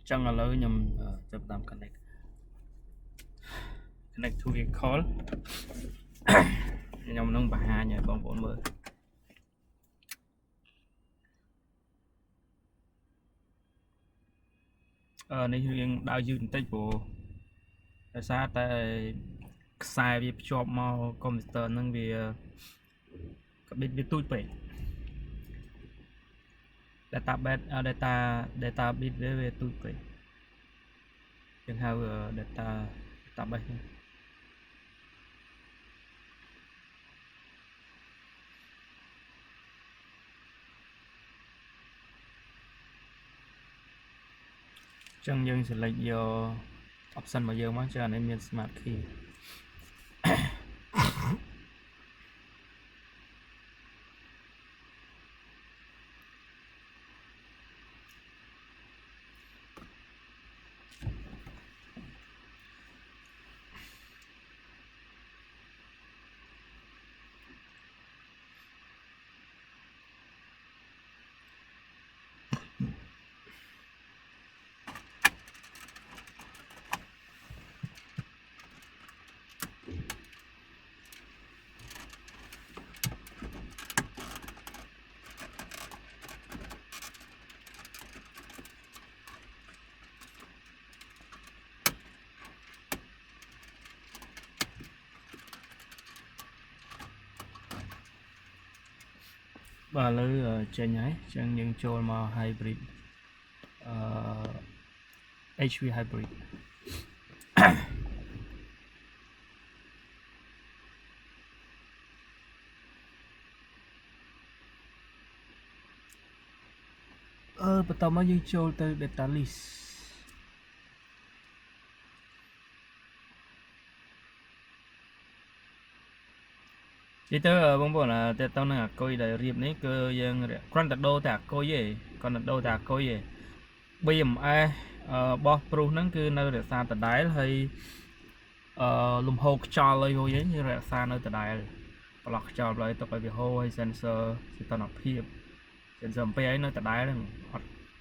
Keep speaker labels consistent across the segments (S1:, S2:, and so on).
S1: chẳng là lỡ nhầm chấp tạm connect to vehicle nhầm nông bà hà nhờ bóng vốn mơ này riêng đào dư tích của xa tại sai việc job màu computer nâng vì biết biết tụi bể data biết về tụi bể chẳng hạn data base chẳng dừng sẽ lấy vô option mà giờ mà cho nên miền smart key và lưới trên nhái chẳng những trôi mà hybrid HV hybrid pertama yang trôi từ data list chỉ tới bông bồn là tao nè coi đại riệp này cơ dân con đặt đô tạc coi gì con đặt đô tạc coi gì bây giờ ai bo pro nó cứ nơi để xa từ đáy hay lùm hộp cho lời hồi ấy như là xa nơi từ đáy block cho lời tập bài hồ hay sensor thì tao nạp hiệp sensor pe ấy nơi từ đáy là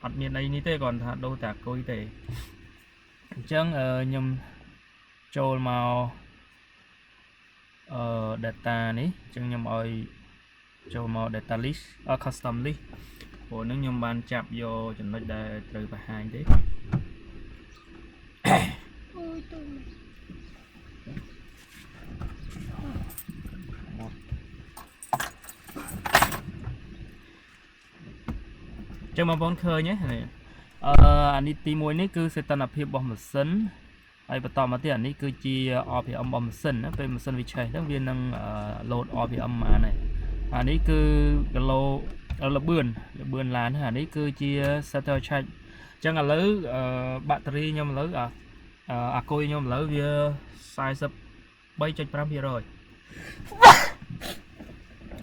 S1: hoặc miền đây như thế còn đô tạc coi thì chẳng nhầm trôi màu data này chẳng nhầm ơi cho màu data list custom list của nó nhầm ban chạm vô cho nó để từ và hai thế cho mà vốn khơi nhé này anh đi tìm mối này cứ sẽ tân lập hiệp bom một sấn ai bắt tóm mà tiền này cứ chi RPM bom sân á về một sân vị chạyทั้งviên năng load RPM mà này này cứ cái lô là bươn lán này cứ chi starter chạy chẳng là lấy battery nhưng mà lấy coi nhưng mà lấy về size bay chạy pram rồi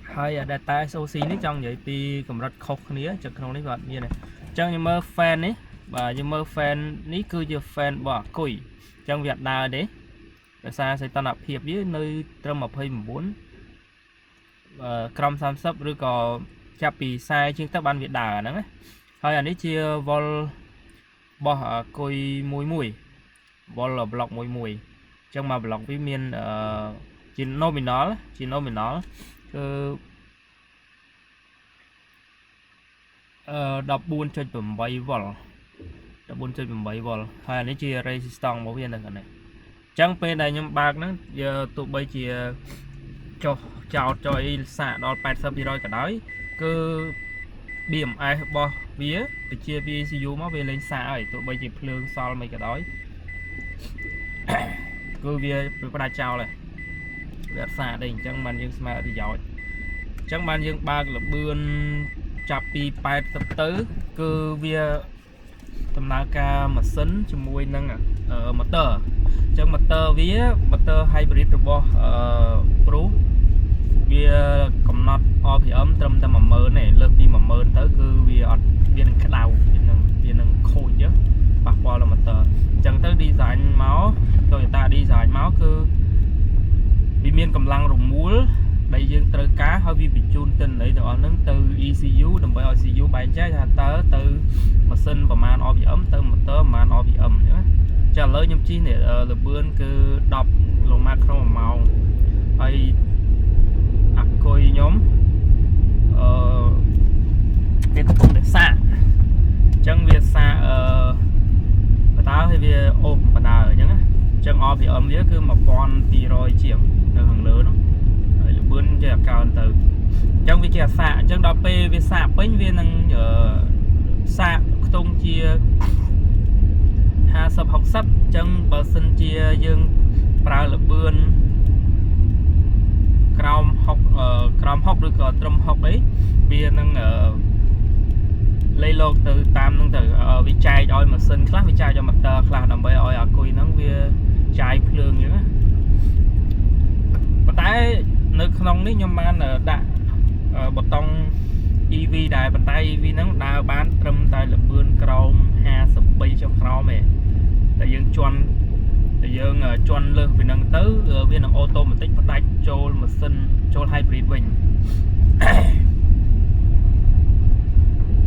S1: hay data SOC này trong vậy thì cầm rất khóc này chắc không đấy bạn như này trong như mơ fan ấy và như mơ fan ní cứ như fan bỏ cùi trong Việt Nam đấy xa sẽ tân lập hiệp với nơi trong một hơi 14 crom sam sấp rồi có chạp bị sai trên các ban Việt Đà nữa thôi anh ấy chia vol bỏ cùi mùi vol là block mùi trong mà block với miền chỉ nominal đọc buôn trên bầm bay vol hai anh ấy chia resistance một viên này chẳng bên này nhưng bạc nó giờ tụi bây chia cho chào cho xạ đo 80 rồi cả đấy cứ điểm ai bo vía bị chia VCU nó về lên xạ ấy tụi bây chỉ phương sol mấy cái đói cứ vía có đa chào này việc xạ đây chẳng bàn dương smart thì giỏi chẳng bàn dương ba là bươn chạp pi 80 tới cứ vía tầm nào ca mà sấn cho mùi năng motor trong motor vía motor hybrid robot pro vía cầm nọt RPM tâm mà mờ này lực đi mà mờ tới cứ vía viên cái đầu viên khôi chứ bạc qua là motor chẳng tới đi giải máu rồi người ta đi giải máu cứ vì miền cầm lăng rụng múa đây dương từ cá hơi bị chun tinh lấy được nâng từ ECU đồng với ECU bài trái ra tới từ mà sinh và man RPM từ motor mà លើខ្ញុំជិះនេះលបឿនគឺ10 km ក្នុង1ម៉ោងហើយអាគុយខ្ញុំវាកំពុងតែសាកអញ្ចឹងវាសាកបដាហើយវាអូសបដាអញ្ចឹងណាអញ្ចឹង RPM វាគឺ1200ជាងនៅខាងលើនោះហើយលបឿនចេះអាកើនទៅអញ្ចឹងវាជាអាសាកអញ្ចឹងដល់ពេលវាសាកពេញវានឹងសាកខ្ទង់ជា50 60អញ្ចឹងបើសិនជាយើងប្រើលបឿនក្រោម60ឬក៏ត្រឹម60អីវានឹងលៃលោកទៅតាមនឹងទៅវាចែកឲ្យម៉ាស៊ីនខ្លះវាចែកឲ្យម៉ូទ័រខ្លះដើម្បីឲ្យអាគុយហ្នឹងវាចាយភ្លើងអញ្ចឹងណាប៉ុន្តែនៅក្នុងនេះខ្ញុំបានដាក់ប៊ូតុង EV ដែរប៉ុន្តែ EV ហ្នឹងដើរបានត្រឹមតែលបឿនក្រោម53ចុះក្រោមឯងតែយើងជន់លើសពីហ្នឹងទៅវានឹងអូតូម៉ាទិកផ្ដាច់ចូលម៉ាស៊ីនចូល hybrid វិញ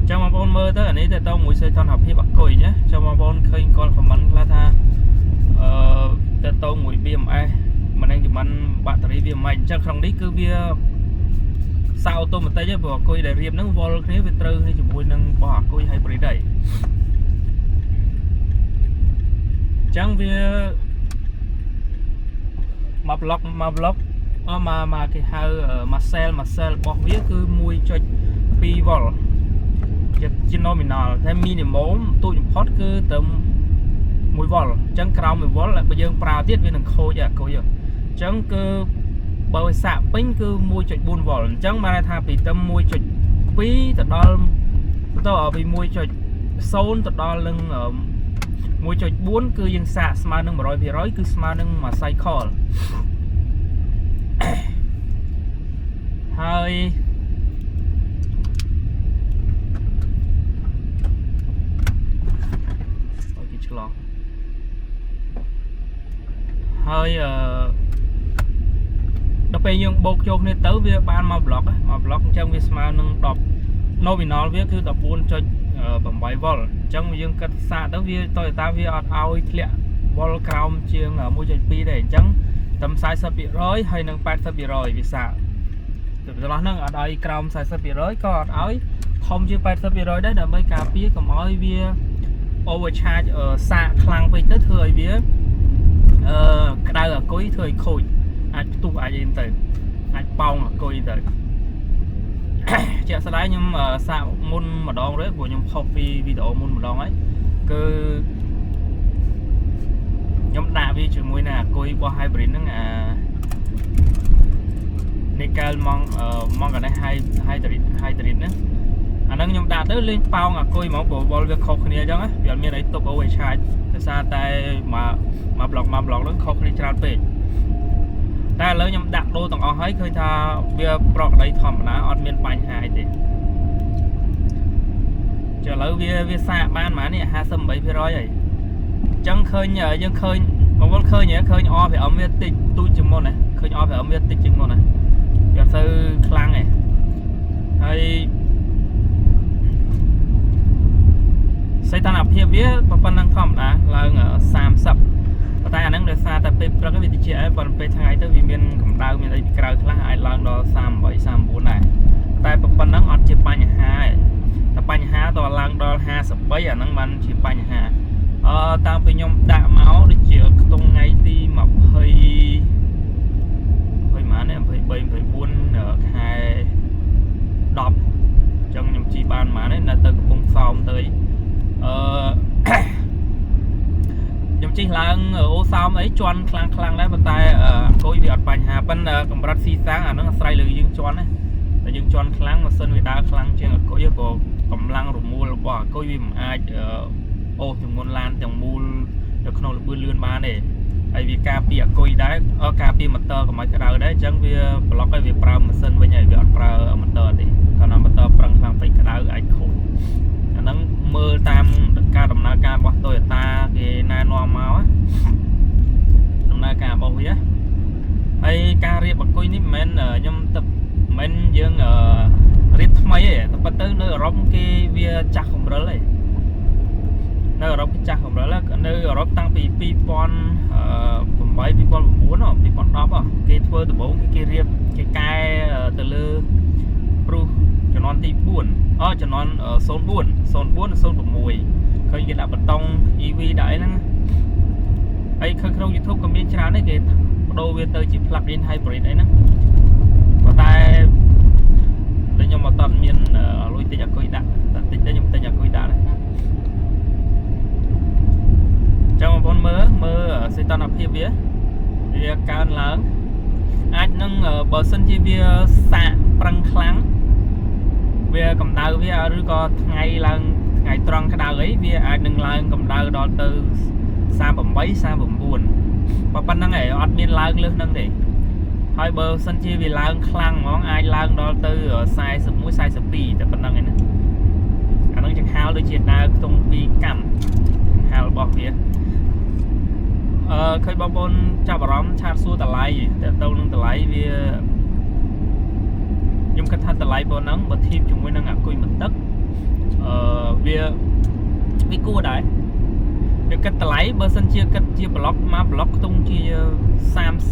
S1: ចាំបងប្អូនមើលទៅអានេះទៅមួយសីតុណ្ហភាពអាគុយណាចាំបងប្អូនឃើញគាត់ comment ខ្លះថាទៅមួយ BMS មិននឹងចំណបាក់តេរីវាមិនអញ្ចឹងក្នុងនេះគឺវាសាអូតូម៉ាទិកទេព្រោះអាគុយដែលរៀបហ្នឹងវល់គ្នាវាត្រូវគ្នាជាមួយនឹងបោះអាគុយ hybrid ដែរអញ្ចឹងវាមកប្លុកមកគេហៅមកសែលរបស់វាគឺ 1.2 វ៉ុលជា nominal តែ minimum ទូចបំផុតគឺត្រឹម1 វ៉ុលអញ្ចឹងក្រោម 1 វ៉ុលបើយើងប្រើទៀតវានឹងខូចអាគុយអញ្ចឹងគឺបើវាសាកពេញគឺ 1.4 វ៉ុលអញ្ចឹងបានថាពីត្រឹម 1.2 ទៅដល់ពី 1.0 ទៅដល់នឹង1.4 គឺយើងសាកស្មើនឹង 100% គឺស្មើនឹងមួយ cycle ហើយគេឆ្លោះហើយដល់ពេលយើងបូកចូលគ្នាទៅវាបានមកប្លុកអញ្ចឹងវាស្មើនឹង10 nominal វាគឺ 14.8 វ៉ុលអញ្ចឹងយើងគិតសាកទៅវាToyotaវាអត់ឲ្យធ្លាក់វ៉ុលក្រោមជាង 1.2 ដែរអញ្ចឹងត្រឹម 40% ហើយនឹង 80% វាសាកទៅចន្លោះហ្នឹងអត់ឲ្យក្រោម 40% ក៏អត់ឲ្យធំជាង 80% ដែរដើម្បីការពារកុំឲ្យវា overcharge សាកខ្លាំងពេកទៅធ្វើឲ្យវាក្តៅអាគុយធ្វើឲ្យខូចអាចផ្ទុះអាចអីទៅអាចប៉ោងអាគុយទៅជាក់ស្ដែងខ្ញុំសាកមុនម្ដងrồiព្រោះខ្ញុំផុសពីវីដេអូមុនម្ដងហើយគឺខ្ញុំដាក់វាជាមួយនឹងអាគុយរបស់ hybrid ហ្នឹងnickel manganese hydride ហ្នឹងអាហ្នឹងខ្ញុំដាក់ទៅលេងប៉ោងអាគុយហ្មងព្រោះវល់វាខុសគ្នាអញ្ចឹងវាអត់មានអីទុក overcharge ដោយសារតែមកប្លុកហ្នឹងខុសគ្នាច្រើនពេកតែឥឡូវខ្ញុំដាក់ដូរទាំងអស់ហើយឃើញថាវាប្រកដីធម្មតាអត់មានបញ្ហាអីទេចុះឥឡូវវាសាកបានហ្មងនេះ 58% ហើយអញ្ចឹងឃើញយើងឃើញបងប្អូនឃើញ RPM វាតិចទូចជាងមុនណាឃើញ RPM វាតិចជាងមុនណាវាអត់ទៅខ្លាំងទេហើយសីតុណ្ហភាពវាប៉ុណ្ណឹងធម្មតាឡើង30តែអាហ្នឹងដោយសារតែពេលព្រឹកវាតិចឯងប៉ុន្តែពេលថ្ងៃទៅវាមានកម្ដៅមានអីពីក្រៅខ្លះអាចឡើងដល់38 39ដែរតែប៉ុណ្ណឹងអត់ជាបញ្ហាទេតែបញ្ហាតឡើងដល់53អាហ្នឹងបានជាបញ្ហាតាំងពីខ្ញុំដាក់មកដូចជាខ្ទង់ថ្ងៃទី20ម៉ាននេះ23 24ខែ10អញ្ចឹងខ្ញុំជីបានម៉ាននេះនៅទៅកំពង់សោមទៅខ្ញុំជិះឡើងអូសោមអីជន់ខ្លាំងដែរប៉ុន្តែអង្គុយវាអត់បញ្ហាប៉ុន្តែកម្រិតស៊ីសាំងអាហ្នឹងអាស្រ័យលើយើងជន់ណាតែយើងជន់ខ្លាំងម៉ាស៊ីនវាដើរខ្លាំងជាងអង្គុយព្រោះកម្លាំងរមូលរបស់អង្គុយវាមិនអាចអូសទម្ងន់ឡានទាំងមូលនៅក្នុងល្បឿនលឿនបានទេហើយវាការពារអង្គុយដែរការពារម៉ូទ័រកុំឲ្យក្តៅដែរអញ្ចឹងវាប្លុកឲ្យវាប្រើម៉ាស៊ីនវិញហើយវាអត់ប្រើម៉ូទ័រទេកាលណាម៉ូទ័រប្រឹងខ្លាំងពេកក្តៅអាចខូចអាហ្នឹងមើលតាមការដំណើរការរបស់ Toyota គេណែនាំមកដំណើរការរបស់វាហើយការរៀបអង្គុយនេះមិនមែនខ្ញុំទឹកមិនយើងរៀបថ្មីទេតែប៉ុន្តែនៅអឺរ៉ុបគេវាចាស់កម្រិលឯងនៅអឺ រ៉ុបចាស់កម្រិតនៅអឺរ៉ុបតាំងពី2008 2009 2010គេធ្វើដំបូងគេរៀបគេកែទៅលើព្រុសជំនាន់ទី4ជំនាន់04 06ឃើញគេដាក់បតុង EV ដាក់អីហ្នឹងហើយឃើញក្នុង YouTube ក៏មានច្រើនដែរគេបដូរវាទៅជា plug-in hybrid អីហ្នឹងប៉ុន្តែខ្ញុំអត់មានលុយទិញអាគុយដាក់តែតិចទៅខ្ញុំទិញអាគុយដាក់ចាំបងប្អូនមើលសីតុណ្ហភាពវាកើនឡើងអាចនឹងបើសិនជាវាសាកប្រឹងខ្លាំងវាកម្ដៅវាឬក៏ថ្ងៃឡើងថ្ងៃត្រង់ក្ដៅអីវាអាចនឹងឡើងកម្ដៅដល់ទៅ38 39ប៉ុណ្ណឹងឯងអត់មានឡើងលើសហ្នឹងទេហើយបើសិនជាវាឡើងខ្លាំងហ្មងអាចឡើងដល់ទៅ41 42តែប៉ុណ្្នឹងឯណាអាហ្នឹងចង្ហាលដូចជាដើរខ្ទង់2កាំចង្ហាលរបស់វាឃើញបងប្អូនចាប់អារម្មណ៍ឆាតសួរតម្លៃតែទៅនឹងតម្លៃវាខ្ញុំគិតថាតម្លៃបងហ្នឹងបើធៀបជាមួយនឹងអាគុយបន្ទឹកវាគួរដែរវាគិតតម្លៃបើសិនជាគិតជាប្លុកមកប្លុកខ្ទង់ជា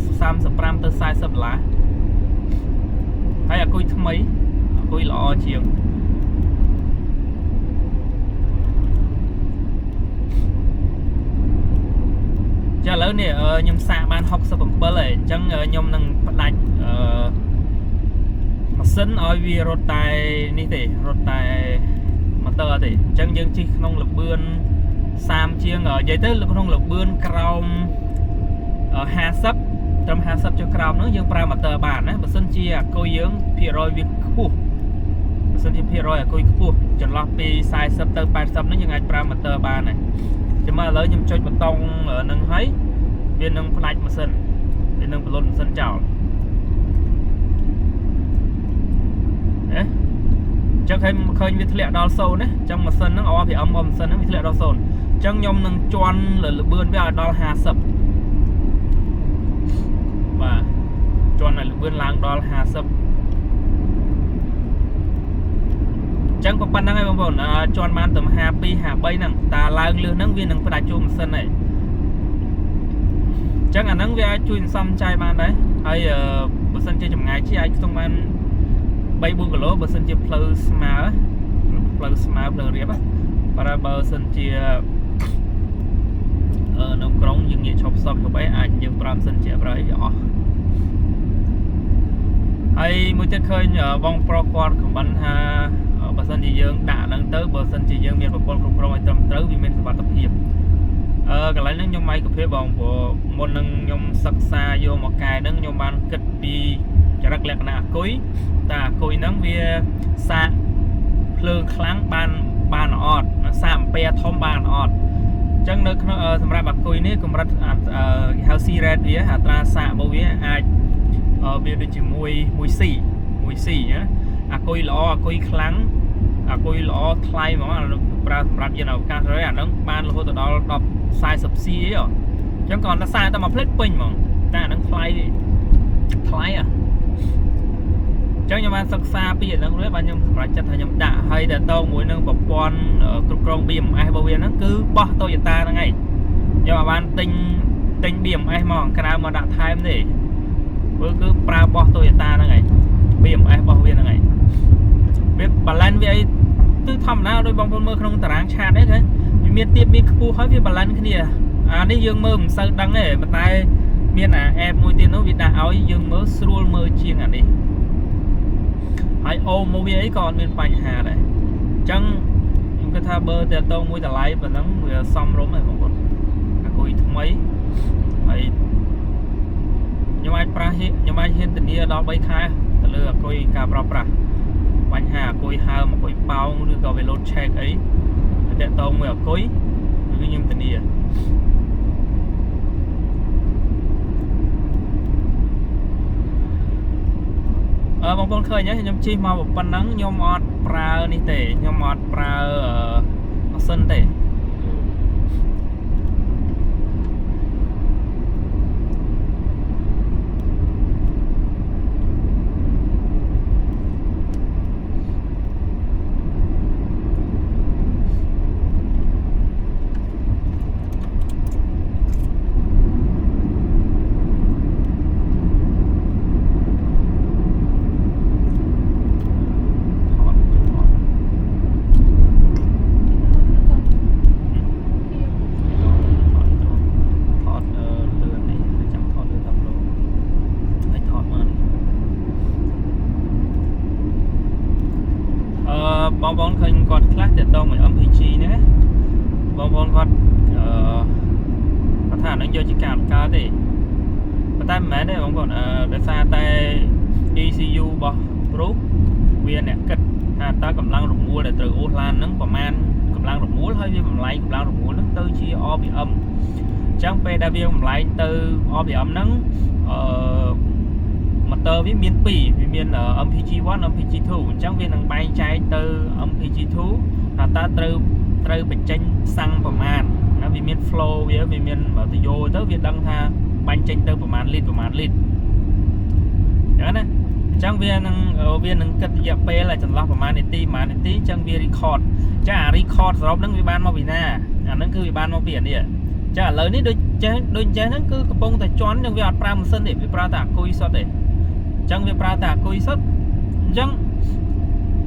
S1: 35ទៅ40ដុល្លារហើយអាគុយថ្មីអាគុយល្អជាងចាឥឡូវនេះខ្ញុំសាកបាន67ហើយអញ្ចឹងខ្ញុំនឹងផ្ដាច់ម៉ាស៊ីនឲ្យវារត់តែនេះទេរត់តែម៉ូទ័រទេអញ្ចឹងយើងជិះក្នុងល្បឿន30ជាងនិយាយទៅក្នុងល្បឿនក្រោម50ត្រឹម50ចុះក្រោមហ្នឹងយើងប្រើម៉ូទ័របានណាបើសិនជាអាគុយយើងភាគរយវាខ្ពស់បើសិនជាភាគរយអាគុយខ្ពស់ចន្លោះពី40ទៅ80ហ្នឹងយើងអាចប្រើម៉ូទ័របានហើយចាំមកឥឡូវខ្ញុំចុចប៊ូតុងនឹងហើយវានឹងផ្ដាច់ម៉ាស៊ីនវានឹងបលូតម៉ាស៊ីនចោលចឹងឃើញវាធ្លាក់ដល់0ណាចឹងម៉ាស៊ីនហ្នឹង RPM របស់ម៉ាស៊ីនហ្នឹងវាធ្លាក់ដល់0ចឹងខ្ញុំនឹងជន់ល្បឿនវាឲ្យដល់50បាទជន់ឲ្យល្បឿនឡើងដល់50ចឹងប៉ុណ្្នឹងហើយបងប្អូនជន់បានទៅ52 53ហ្នឹងតាឡើងលឿនហ្នឹងវានឹងផ្ដាច់ជួម៉ាស៊ីនហើយចឹងអាហ្នឹងវាអាចជួយសន្សំចាយបានដែរហើយបើសិនជាចម្ងាយជិះអាចខ្ទង់បាន3-4 គីឡូបើសិនជាផ្លូវស្មើផ្លូវរៀបបើសិនជានៅក្រុងយើងងាកឈប់សពទៅអីអាចយើងប្រើម៉ាស៊ីនជាប្រអីវាអស់ហើយមួយទៀតឃើញបងប្រុសគាត់ខមមិនថាបើសិនជាយើងដាក់ហ្នឹងទៅបើសិនជាយើងមានប្រព័ន្ធគ្រប់គ្រងឲ្យត្រឹមត្រូវវាមានសុវត្ថិភាពកន្លែងហ្នឹងខ្ញុំឯកភាពបងព្រោះមុននឹងខ្ញុំសិក្សាយកមកកែហ្នឹងខ្ញុំបានគិតពីចរិតលក្ខណៈអាគុយតែអាគុយហ្នឹងវាសាកភ្លើងខ្លាំងបានអត់សាកអំពែធំបានអត់អញ្ចឹងនៅក្នុងសម្រាប់អាគុយនេះកម្រិតគេហៅ C rate វាអត្រាសាករបស់វាអាចវាដូចជាមួយ 1C ណាអាគុយល្អអាគុយខ្លាំងអាគុយល្អថ្លៃហ្មងប្រើសម្រាប់យានអវកាសហើយអាហ្នឹងបានរហូតដល់40C អីអញ្ចឹងគាត់តែសាកតែមួយផ្លេតពេញហ្មងតែអាហ្នឹងថ្លៃអញ្ចឹងខ្ញុំបានសិក្សាពីអាហ្នឹងរួចបាទខ្ញុំសម្រេចចិត្តថាខ្ញុំដាក់ហើយតែតមួយនឹងប្រព័ន្ធគ្រប់គ្រង BMS របស់វាហ្នឹងគឺបោះ Toyota ហ្នឹងឯងខ្ញុំបានទិញ BMS មកក្រៅមកដាក់ថែមទេព្រោះគឺប្រើបោះ Toyota ហ្នឹងឯង BMS របស់វាហ្នឹងឯងវា balance វាអីគឺធម្មតាដោយបងប្អូនមើលក្នុងតារាងឆាតហ្នឹងគេវាមានទាបមានខ្ពស់ហើយវា balance គ្នាអានេះយើងមើលមិនសូវដឹងទេប៉ុន្តែមានអា app មួយទៀតនោះវាដាក់ឲ្យយើងមើលស្រួលមើលជាងអានេះហើយអូមកវាអីក៏អត់មានបញ្ហាដែរអញ្ចឹងខ្ញុំគិតថាបើតើតងមួយតម្លៃប៉ុណ្ណឹងវាសមរម្យហើយបងប្អូនអាគុយថ្មីហើយខ្ញុំអាចហ៊ានធានាដល់3ខែទៅលើអាគុយការប្រើប្រាស់បញ្ហាអាគុយហើមអាគុយប៉ោងឬក៏វាលោតឆែកអីតើតងមួយអាគុយគឺខ្ញុំធានាបងប្អូនឃើញហើយខ្ញុំជិះមកប៉ុណ្ណឹងខ្ញុំអត់ប្រើនេះទេខ្ញុំអត់ប្រើម៉ាស៊ីនទេ บ่ព្រោះវាអ្នកគិតថាតើកម្លាំងរមួលដែលត្រូវអូសឡានហ្នឹងប្រហែលកម្លាំងរមួលហើយវាបំលែងកម្លាំងរមួលហ្នឹងទៅជា RPM អញ្ចឹងពេលដែលវាបំលែងទៅ RPM ហ្នឹងmotor វាមាន2វាមាន MPG1 MPG2 អញ្ចឹងវានឹងបែងចែកទៅ MPG2 ថាតើត្រូវបញ្ចេញសាំងប្រមាណណាវាមាន flow វាមានទៅយោទៅវាដឹងថាបាញ់ចេញទៅប្រមាណលីត្រអញ្ចឹងណាអញ្ចឹងវានឹងគិតរយៈពេលចន្លោះប្រមាណនាទីអញ្ចឹងវា record អញ្ចឹងអា record សរុបហ្នឹងវាបានមកពីណាអាហ្នឹងគឺវាបានមកពីអានេះអញ្ចឹងឥឡូវនេះដូចចេះហ្នឹងគឺកំពុងតែជន់នឹងវាអត់ប្រើម៉ាស៊ីនទេវាប្រើតែអាគុយសុទ្ធទេអញ្ចឹងវាប្រើតែអាគុយសុទ្ធអញ្ចឹង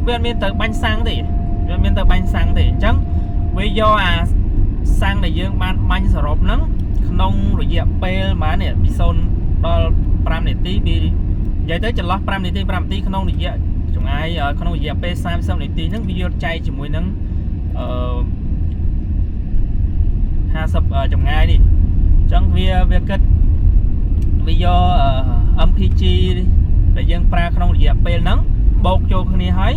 S1: វាអត់មានទៅបាញ់សាំងទេអញ្ចឹងវាយកអាសាំងដែលយើងបានបាញ់សរុបហ្នឹងក្នុងរយៈពេលប៉ុន្មាននេះពី0ដល់5នាទីពីនិយាយទៅចន្លោះ5នាទី5នាទីក្នុងរយៈចម្ងាយក្នុងរយៈពេល30នាទីហ្នឹងវាយកចែកជាមួយនឹង50ចម្ងាយនេះអញ្ចឹងវាគិតវាយក MPG ដែលយើងប្រើក្នុងរយៈពេលហ្នឹងបូកចូលគ្នាហើយ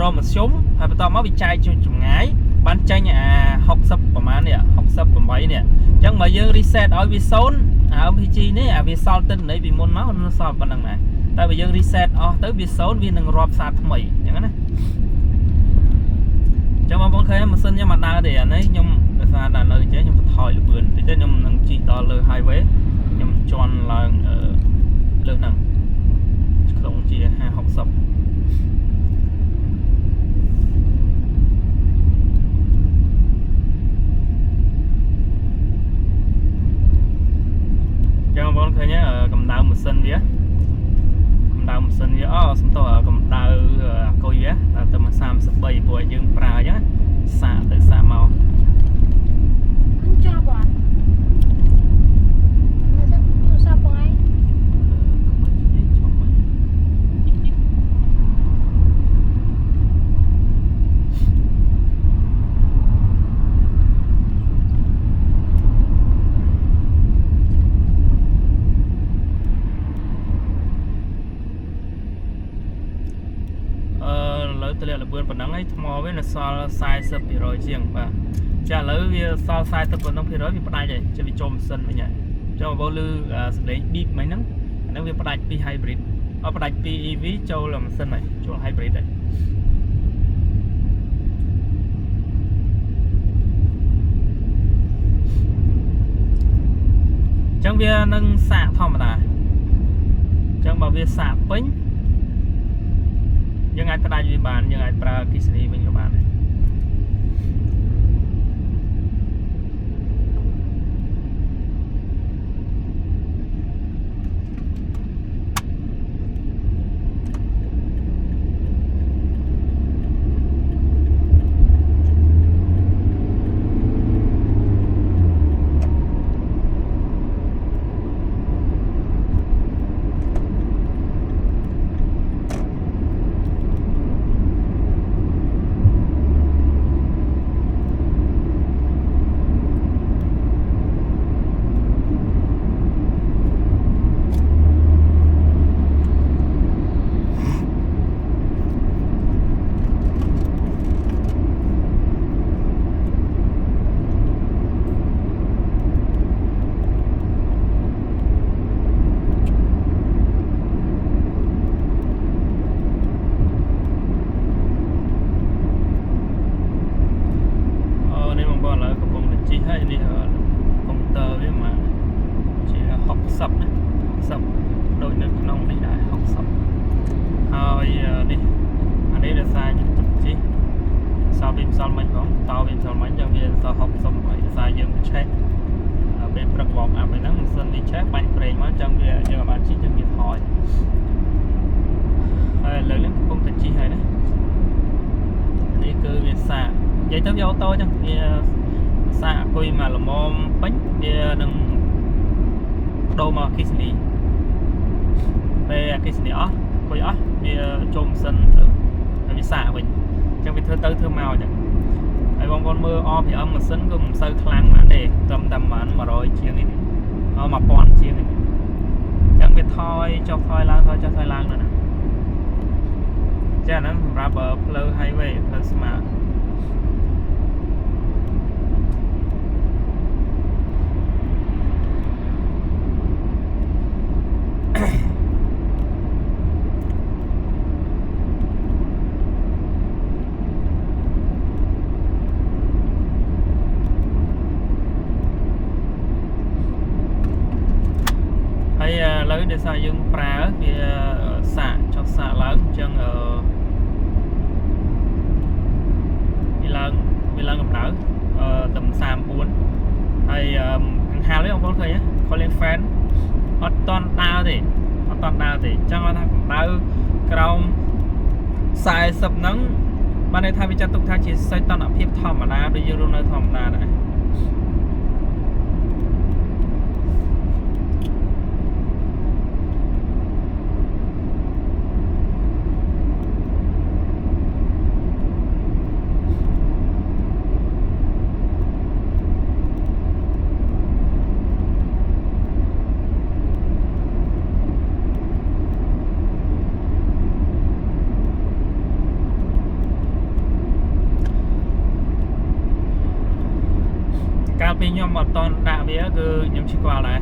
S1: រមធ្យមហើយបន្តមកវាចែកជួយចម្ងាយបានចេញអា60ប្រហែលនេះ68នេះអញ្ចឹងបើយើង reset ឲ្យវា0អា MPG នេះអាវាសល់ទិន្នន័យពីមុនមកnóសល់ប៉ុណ្្នឹងណាតែបើយើង reset អស់ទៅវា0វានឹងរាប់សារថ្មីអញ្ចឹងណាអញ្ចឹងបងប្អូនឃើញម៉ាស៊ីនខ្ញុំអត់ដើរទេអានេះខ្ញុំដោយសារតែនៅចេះខ្ញុំបន្ថយលឿនតិចទៅខ្ញុំនឹងជិះដល់លើ highway ខ្ញុំជន់ឡើងលើហ្នឹងក្នុងជា50-60ចឹងបងឃើញកម្ដៅម៉ាស៊ីនវាសំទោកម្ដៅអាគុយវាដល់ទៅមក33ព្រោះយើងប្រើអញ្ចឹងសាកទៅសាកមក
S2: ចាប់អត់ទូរស័ព្ទបងឯង
S1: ទម្លាក់លបឿនប៉ុណ្ណឹងហើយថ្មវានៅសល់40% ជាងបាទចាឥឡូវវាសល់40%វាផ្ដាច់ហើយចេះវាចូលម៉ាស៊ីនវិញហើយចុះបងលឺសម្លេង beep មិញហ្នឹងអាហ្នឹងវាផ្ដាច់ពី hybrid ផ្ដាច់ពី EV ចូលម៉ាស៊ីនហើយចូល hybrid ហើយចឹងវានឹងសាកធម្មតាចឹងបើវាសាកពេញយើងអាចផ្ដាច់វាបានយើងអាចប្រើអគ្គិសនីវិញក៏បានដែរដូចនៅក្នុងនេះដែរ60ហើយនេះអានេះដោយសារយើងទឹកជិះសល់វាមិនសល់មិនផងតោវាមិនសល់មិនចឹងវាសល់60ហើយដោយសារយើងឆេះពេលព្រឹកវ៉មអាប់ហ្នឹងមិនសិនវាឆេះបាញ់ប្រេងមកចឹងវាយើងអាចជិះចឹងវាថយហើយលើនេះកំពុងតែជិះហើយណានេះគឺវាសាកនិយាយទៅវាអូតូចឹងវាសាកអង្គុយមកល្មមពេញវានឹងដូរមកអគ្គិសនីពេលអគ្គិសនីអស់អង្គុយអស់វាចូលម៉ាស៊ីនទៅហើយវាសាកវិញអញ្ចឹងវាធ្វើទៅធ្វើមកអញ្ចឹងហើយបងប្អូនមើល RPM ម៉ាស៊ីនក៏មិនសូវខ្លាំងណាស់ទេត្រឹមតែប្រហែល100ជាងនេះ1000ជាងនេះអញ្ចឹងវាថយចុះថយឡើងថយចុះថយឡើងណា ចាហ្នឹងសម្រាប់ផ្លូវ highway ផ្លូវស្មើហើយឥឡូវដោយសារយើងប្រើវាសាកចុះសាកឡើងអញ្ចឹងវាឡើងកម្ដៅត្រឹម34ហើយកង្ហាលវិញបងប្អូនឃើញ cooling fan អត់តន់ដើរទេអញ្ចឹងគាត់ថាកម្ដៅក្រោម40ហ្នឹងបានន័យថាវាចាត់ទុកថាជាសីតុណ្ហភាពធម្មតាដូចយើងរស់នៅធម្មតាដែរកាលពីខ្ញុំអត់តន់ដាក់វាគឺខ្ញុំស្គាល់ដែរ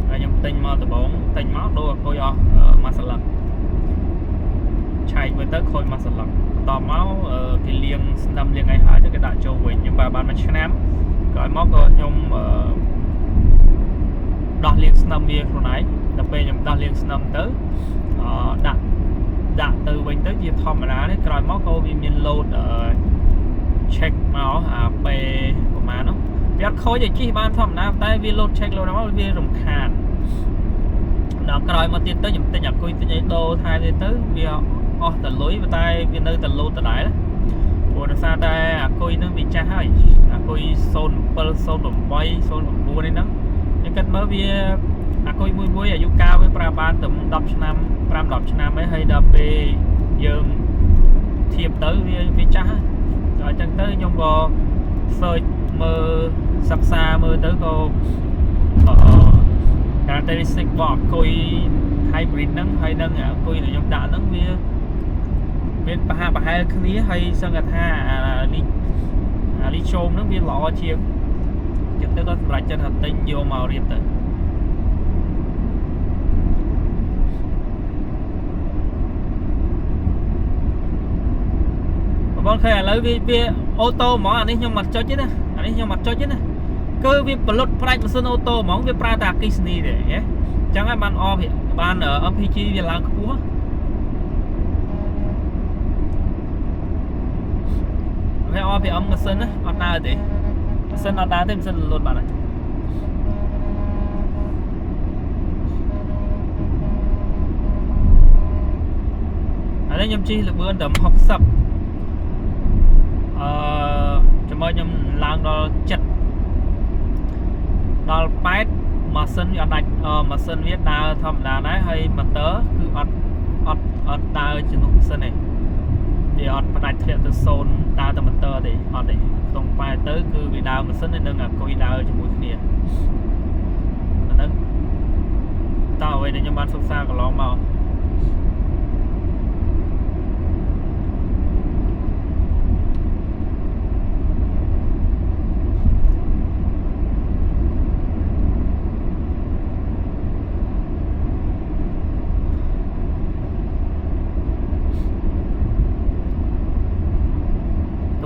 S1: ហើយខ្ញុំទិញមកដំបងទិញមកដូរឲ្យខូចអស់មួយសន្លឹកឆែកវាទៅខូចមួយសន្លឹកបន្តមកគេលាងស្នឹមលាងអីហើយទៅគេដាក់ចូលវិញខ្ញុំបានមួយឆ្នាំក្រោយមកក៏ខ្ញុំដោះលាងស្នឹមវាខ្លួនឯងដល់ពេលខ្ញុំដោះលាងស្នឹមទៅដាក់ទៅវិញទៅជាធម្មតានេះក្រោយមកក៏វាមាន load check មកពេលប្រហែលនោះវាអត់ខូចទេជិះបានធម្មតាតែវា load check មកវារំខានដល់ក្រោយមកទៀតទៅខ្ញុំទិញអាគុយទិញអីដូរថែទៀតទៅវាអស់តែលុយតែវានៅតែ load ដដែលព្រោះដោយសារតែអាគុយហ្នឹងវាចាស់ហើយអាគុយ07 08 09នេះហ្នឹងខ្ញុំគិតមើលវាអាគុយមួយអាយុកាលវាប្រើបានតែ10ឆ្នាំ5 10ឆ្នាំហើយដល់ពេលយើងធៀបទៅវាចាស់ហើយអញ្ចឹងទៅខ្ញុំក៏ search មើលសិក្សាមើលទៅក៏characteristic របស់អគុយ hybrid ហ្នឹងហើយនឹងអគុយដែលខ្ញុំដាក់ហ្នឹងវាមានប្រហែលគ្នាហើយសឹងថាលីជូមហ្នឹងវាល្អជាងចិត្តទៅក៏សម្រាប់ចិត្តថាទិញយកមករៀបទៅបងឃើញឥឡូវវាអូតូហ្មងអានេះខ្ញុំអត់ចុចទេណាគឺវាផលិតផ្នែកម៉ាស៊ីនអូតូហ្មងវាប្រើតែអគ្គិសនីទេអញ្ចឹងហើយបាន MPG វាឡើងខ្ពស់ហើយ RPM ម៉ាស៊ីនណាអត់ដើរទេម៉ាស៊ីនអត់ដើរទេម៉ាស៊ីនលូតបាត់ហើយឥឡូវខ្ញុំជិះល្បឿនតែ60ចាំមើលខ្ញុំឡើងដល់7ដល់8ម៉ាស៊ីនវាអត់ដាច់ម៉ាស៊ីនវាដើរធម្មតាដែរហើយម៉ូទ័រគឺអត់ដើរជំនួសម៉ាស៊ីនទេវាអត់ផ្ដាច់ធ្លាក់ទៅ0ដើរតែម៉ូទ័រទេអត់ទេក្នុងប៉ែទៅគឺវាដើរម៉ាស៊ីននឹងអាគុយដើរជាមួយគ្នាអាហ្នឹងតើអ្វីដែលខ្ញុំបានសិក្សាកន្លងមក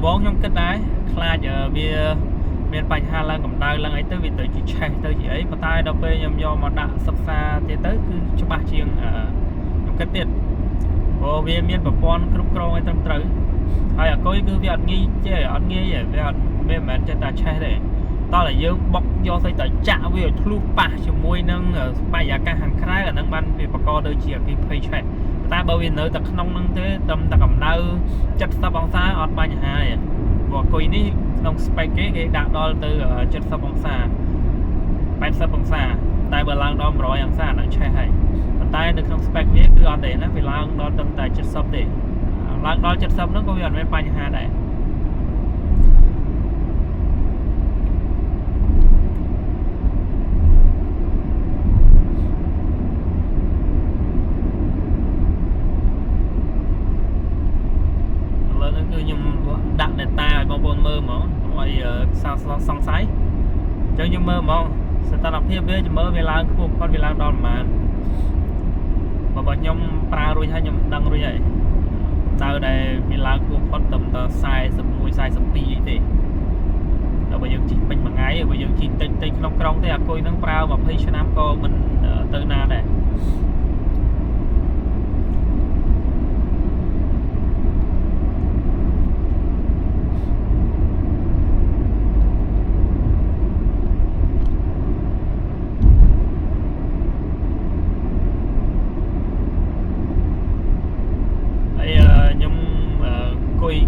S1: បងខ្ញុំគិតដែរខ្លាចវាមានបញ្ហាឡើងកម្ដៅឡើងអីទៅវាទៅជាឆេះទៅជាអីប៉ុន្តែដល់ពេលខ្ញុំយកមកដាក់សិក្សាទៀតទៅគឺច្បាស់ជាងខ្ញុំគិតទៀតព្រោះវាមានប្រព័ន្ធគ្រប់គ្រងឲ្យត្រឹមត្រូវហើយអាគុយគឺវាអត់ងាយទេអត់ងាយទេវាអត់មិនមែនចេះតែឆេះទេតោះតែយើងបុកយកស្អីទៅចាក់វាឲ្យធ្លុះប៉ះជាមួយនឹងបរិយាកាសខាងក្រៅអាហ្នឹងបានវាបង្កទៅជាអគ្គិភ័យឆេះតែបើវានៅតែក្នុងហ្នឹងទេត្រឹមតែកម្ដៅ70អង្សាអត់បញ្ហាទេព្រោះអគុយនេះក្នុង spec គេដាក់ដល់ទៅ70អង្សា80អង្សាតែបើឡើងដល់100អង្សាហ្នឹងឆេះហើយប៉ុន្តែនៅក្នុង spec វាគឺអត់ទេណាវាឡើងដល់ត្រឹមតែ70ទេឡើងដល់70ហ្នឹងក៏វាអត់មានបញ្ហាដែរ ចឹងយើងមើលហ្មងសតនភាពវាមើលវាឡើងខ្ពស់គាត់វាឡើងដល់ប្រហែលបើខ្ញុំប្រើរួចហើយខ្ញុំដឹងរួចហើយតើដែលវាឡើងខ្ពស់គាត់ត្រឹមតែ41 42អីទេដល់បើយើងជិះពេញមួយថ្ងៃបើយើងជិះតិចក្នុងក្រុងទេអាគុយហ្នឹងប្រើ20ឆ្នាំក៏មិនទៅណាដែរ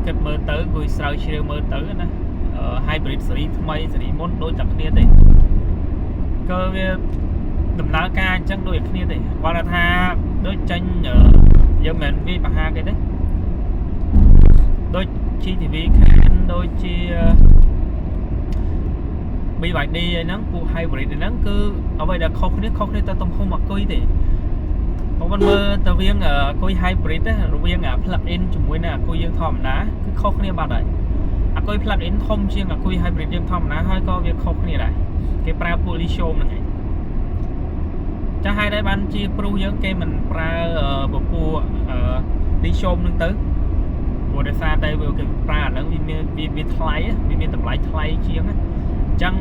S1: គិតមើលទៅគួយស្រាវជ្រាវមើលទៅណា hybrid ស៊េរីថ្មីស៊េរីមុនដូចតែគ្នាទេក៏វាដំណើរការអញ្ចឹងដូចគ្នាទេគាត់ថាដូចចេញយើងមិនវាបហាគេទេដូច GTV ខានដូចជា BYD អីហ្នឹងពួក hybrid ហ្នឹងគឺអ្វីដែលខុសគ្នាទៅទំហំអគុយទេបងប្អូនមើលតើវាងអគុយ hybrid រវាង plug in ជាមួយនឹងអគុយយើងធម្មតាគឺខុសគ្នាបាត់ហើយអគុយ plug in ធំជាងអគុយ hybrid យើងធម្មតាហើយក៏វាខុសគ្នាដែរគេប្រើពួក lithium ហ្នឹងឯងចាស់ហើយដែរបានជាព្រុសយើងគេមិនប្រើពពួក lithium ហ្នឹងទៅព្រោះដោយសារតែគេប្រើអាហ្នឹងវាថ្លៃវាមានតម្លៃថ្លៃជាងអញ្ចឹង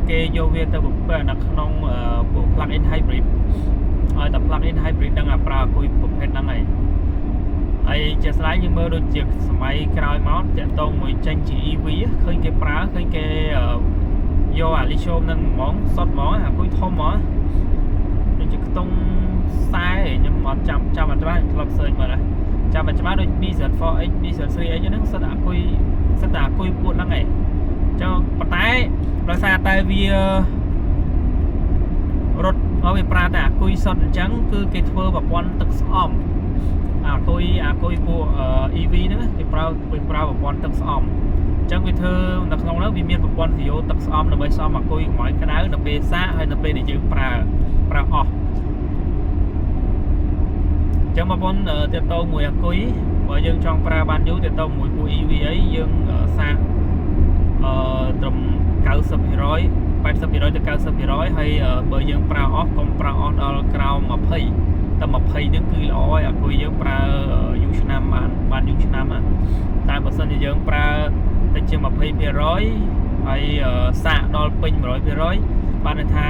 S1: គេយកវាទៅបំពេញនៅក្នុងពួក plug in hybrid ឲ្យតែ plug in hybrid ហ្នឹងប្រើអគុយប្រភេទហ្នឹងហើយជាស្លាយយើងមើលដូចជាសម័យក្រោយមកតាក់ទងមួយចេញជា EV ឃើញគេប្រើឃើញគេយកអា lithium ហ្នឹងហ្មងសុទ្ធហ្មងអាគុយធំហ្មងដូចជាខ្ទង់ខ្សែខ្ញុំអត់ចាំអត់ច្បាស់ធ្លាប់ search មើលចាំអត់ច្បាស់ដូច BZ4X BZ3X ហ្នឹងសិតតែអគុយពួកហ្នឹងឯងចឹងប៉ុន្តែដោយសារតែវារត់ឲ្យវាប្រើតែអាគុយសុទ្ធអញ្ចឹងគឺគេធ្វើប្រព័ន្ធទឹកស្អំអាគុយពួក EV ហ្នឹងគេប្រើប្រព័ន្ធទឹកស្អំអញ្ចឹងវាធ្វើនៅក្នុងនោះវាមានប្រព័ន្ធវីយ៉ូទឹកស្អំដើម្បីស្អំអាគុយកុំឲ្យក្តៅនៅពេលសាកហើយនៅពេលដែលយើងប្រើអស់អញ្ចឹងបងប្អូនទាក់ទងមួយអាគុយបើយើងចង់ប្រើបានយូរទាក់ទងមួយពួក EV អីយើងសាកត្រឹម 90% 80% ទៅ 90% ហើយបើយើងប្រើអស់កុំប្រើអស់ដល់ក្រោម 20 តែ20ហ្នឹងគឺល្អហើយអាគុយយើងប្រើយូរឆ្នាំបានយូរឆ្នាំតែបើសិនជាយើងប្រើតិចជាង 20% ហើយសាកដល់ពេញ 100% បានន័យថា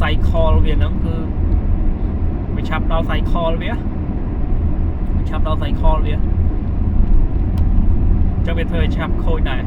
S1: cycle វាហ្នឹងគឺវាឆាប់ដល់ cycle វាចាំវាធ្វើឲ្យឆាប់ខូចដែរ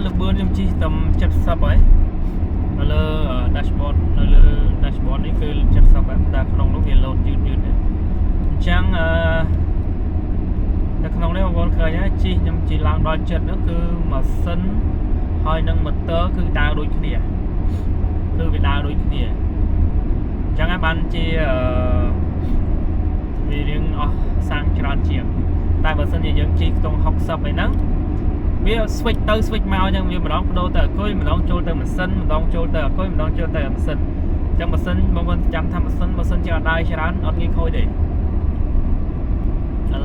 S1: លបឿនខ្ញុំជិះតាម70ហើយនៅលើ dashboard នេះគឺ70តែក្នុងនោះវាលោតយឺតដែរអញ្ចឹងនៅក្នុងនេះបងប្អូនឃើញហើយខ្ញុំជិះឡើងដល់ចិត្តនោះគឺម៉ាស៊ីនហើយនឹងម៉ូទ័រគឺដើរដូចគ្នាគឺវាដើរដូចគ្នាអញ្ចឹងហើយបានជាវារៀងអស់សាំងច្រើនជាងតែបើសិនជាយើងជិះខ្ទង់60អីហ្នឹងវា switch ទៅ switch មកអញ្ចឹងវាម្ដងបដូរទៅអគុយម្ដងចូលទៅម៉ាស៊ីនម្ដងចូលទៅអគុយម្ដងចូលទៅម៉ាស៊ីនអញ្ចឹងម៉ាស៊ីនបងប្អូនចាំថាម៉ាស៊ីនជាអត់ដើរច្រើនអត់ងាយខូចទេឥ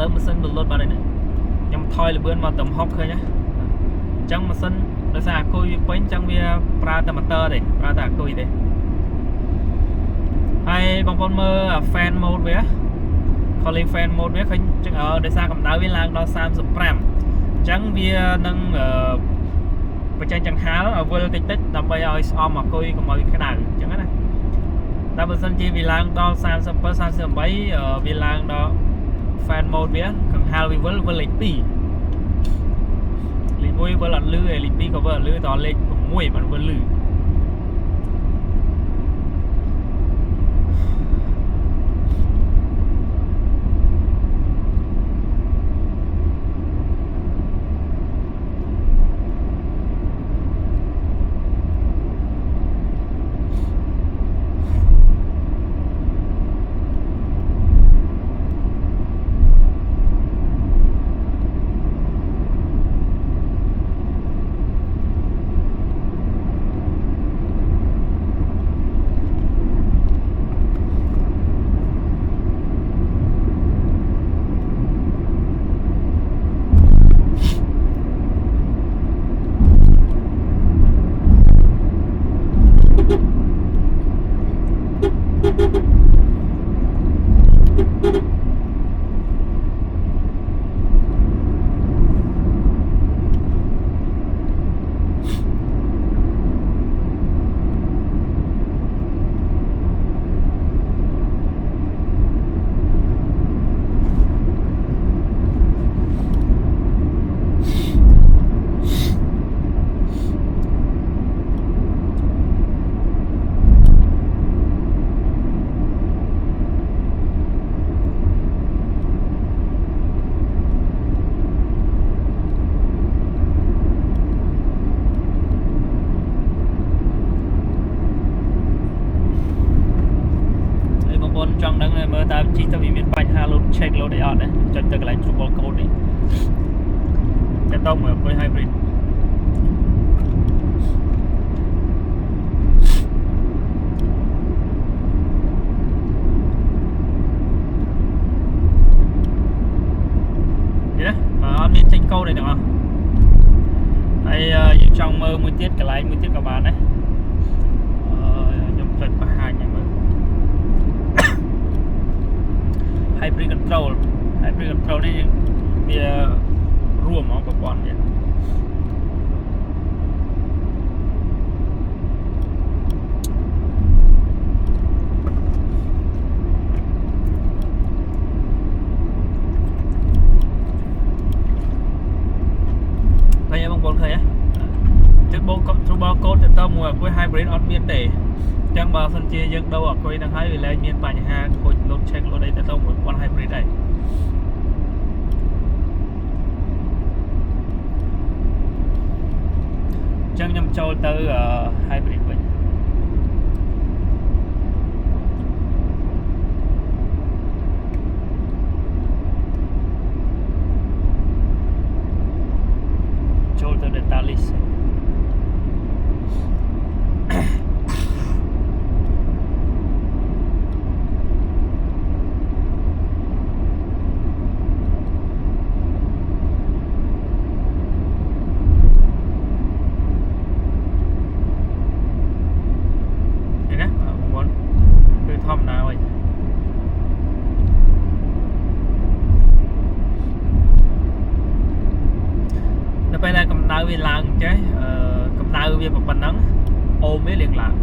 S1: ឡូវម៉ាស៊ីនលុតបាត់ហើយណាខ្ញុំថយល្បឿនមកទៅ60ឃើញណាអញ្ចឹងម៉ាស៊ីនដោយសារអគុយវាពេញអញ្ចឹងវាប្រើតែ motor ទេប្រើតែអគុយទេហើយបងប្អូនមើល fan mode វា calling fan mode វាឃើញដោយសារកម្ដៅវាឡើងដល់ 35អញ្ចឹងវានឹងបញ្ចេញចង្ហាល់ឲ្យវិលតិចដើម្បីឲ្យស្អំអគុយកុំឲ្យក្តៅអញ្ចឹងណាតែបើសិនជាវាឡើងដល់ 37 38វាឡើងដល់ fan mode vía còn hai với lịch pi lịch mũi với lần lư lịch pi có với lư toàn lịch cũng mũi mà với lư trong đó này mới ta chỉ ta bị miền Bắc hà lốt check lốt để ở đấy cho tới cái lạnh trouble code đi cái tông ở với hybrid vậy đó mà miền tranh câu này được không đây trong mơ mới tiết cái lạnh mới tiết các bạn đấy nhóm chân và hai nhà mới hybrid control này diaរួមមកប្រព័ន្ធទៀតឃើញបងប្អូនឃើញទេបូកtrouble code ទៅតមួយអគួយ hybrid អត់មានទេអញ្ចឹងបើសិនជាយើងដូរអគួយនឹងហើយវាលែងមានបញ្ហាខូច load check load អីទៅមួយប៉ុន hybrid ដែរអញ្ចឹងខ្ញុំចូលទៅ hybrid វិញចូលទៅ data listពេលដែលកម្ដៅវាឡើងចេះកម្ដៅវាប៉ុណ្ណឹងអូមវារៀងឡើង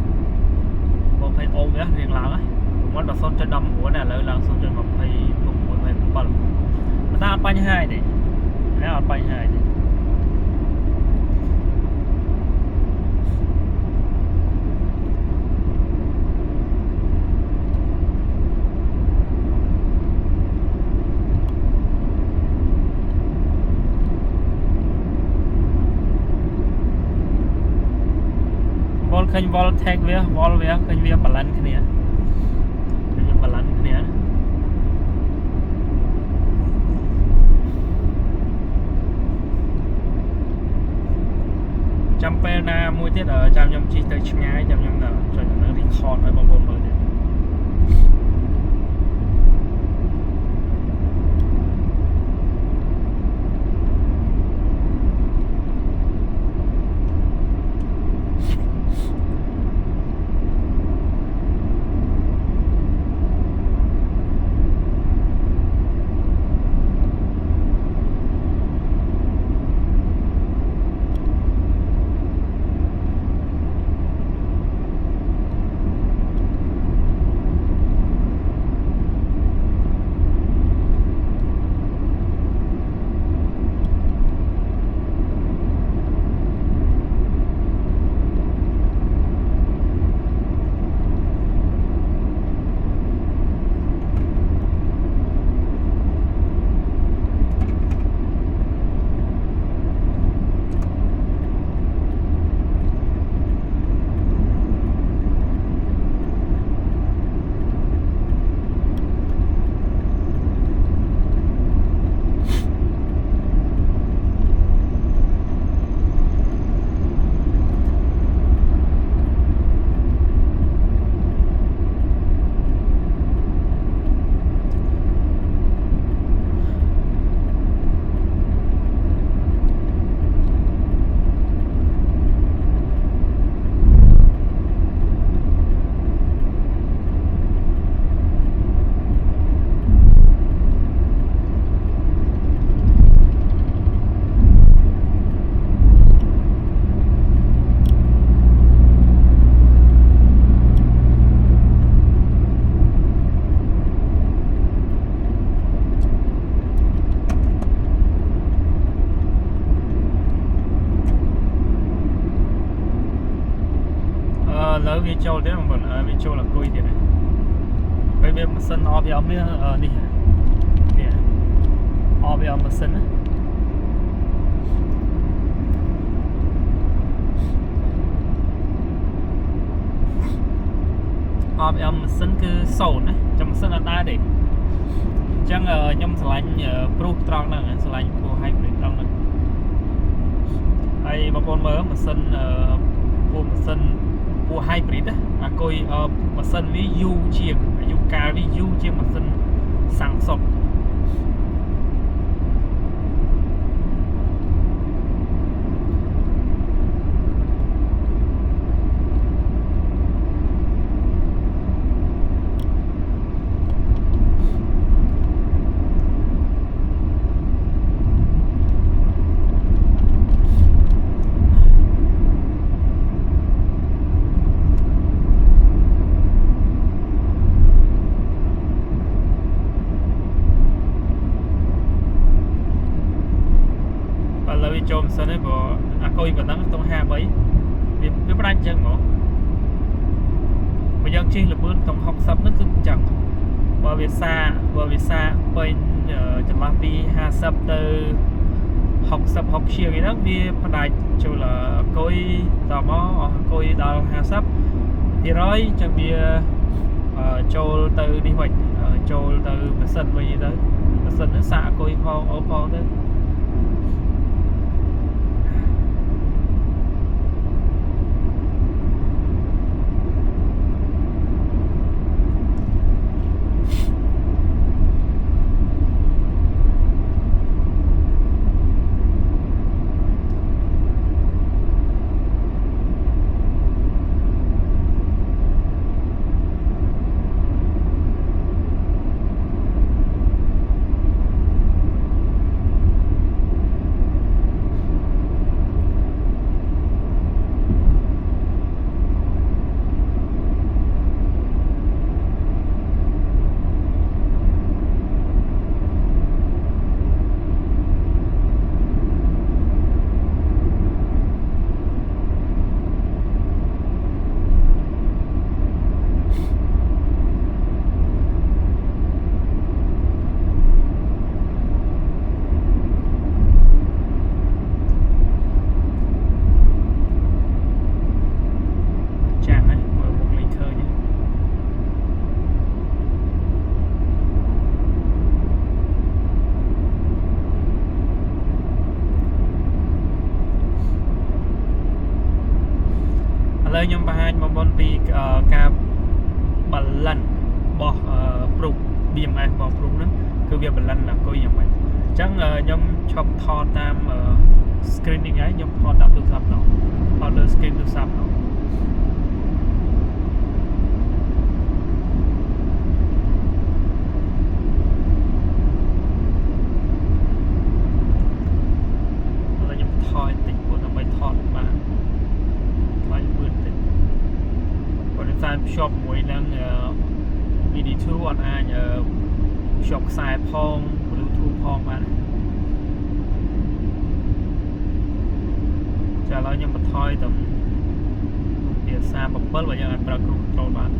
S1: បងឃើញអូមវារៀងឡើងហ្នឹងដល់ 0.19 ឥឡូវឡើង 0.26 27ប៉ុន្តែអត់បញ្ហាទេអត់បញ្ហាទេឃើញ wall tag វា wall វាឃើញវា balance គ្នាឃើញវា balance គ្នាចាំពេលណាមួយទៀតចាំខ្ញុំជិះទៅឆ្ងាយចាំខ្ញុំចុចនៅ record ឲ្យបងប្អូនមើលទៀត lỡ vi châu thế mà vi châu là cùi thì này bây giờ mà sân off giờ mới đi nè off giờ mà sân á off giờ mà sân cứ sầu nữa trong sân là ta để chẳng nhom sành pro tròn nè sành pro hai tròn nè ai mà con mới mà sân pro sân pro hai á à coi mà sân với du chiêng du ca với du chiêng mà sân sang sọt chôm sân ấy bộ coi và nắng trong hai mấy vì bắt anh chân ngộ bây giờ chi là bữa trong học sắp nó cứ chẳng bởi vì xa bên chẳng là vì hai sắp từ học chiều cái đó vì bắt đại chủ là coi tò mò coi đào hai sắp thì nói chẳng vì châu từ đi hoạch châu từ sân với gì đấy sân nó xạ coi phong đấy lời nhom ba mà bon pi ca bẩn lần bỏ prup biếm ai bỏ prup đó cứ việc bẩn lần là coi như vậy chẳng nhom chọc thò tam screening ấy nhom thò tam từ sập nó thò từ screen từ sập nó lời nhom thò tỉnh của nó bay thò mà shop មួយនឹង VD2 អត់អាច shop ខ្សែផង Bluetooth ផងបានចាឥឡូវខ្ញុំបន្ថយទៅវា37បើយើងអាចប្រើ control បាន